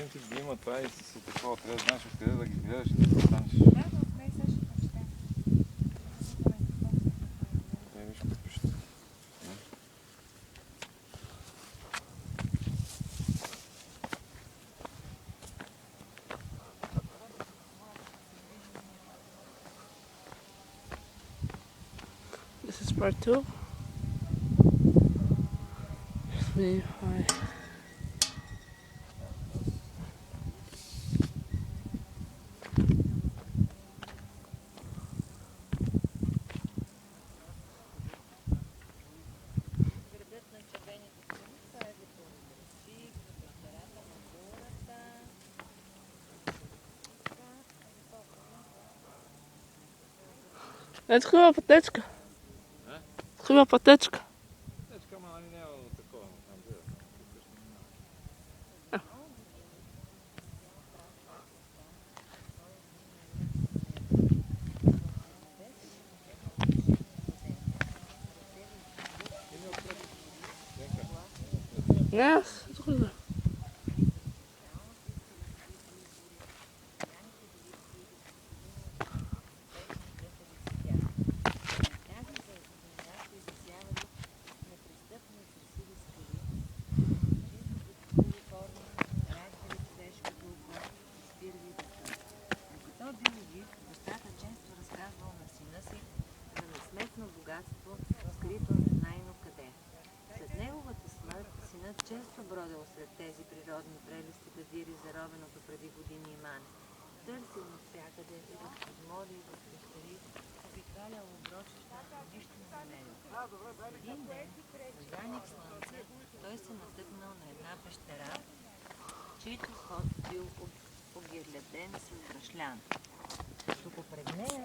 принцип да има това и с такова. Трябва да знаеш откъде да ги гледаш и да станеш. Да, да, откъде се ще прочетем. Виж какво ще. This is part 2. Hi. Ето хубава пътечка. Хубава пътечка. Течка, ама нали няма такова. Там гледа. Не, аз тук да. Често бродил сред тези природни прелести да дири заровеното преди години имане. Търсил навсякъде и да подмоли и да пещери, обикалял оброчища, нищо не намерил. Един ден, заник слънце, той се натъкнал на една пещера, чийто вход бил огирляден с брашлян. Тук пред нея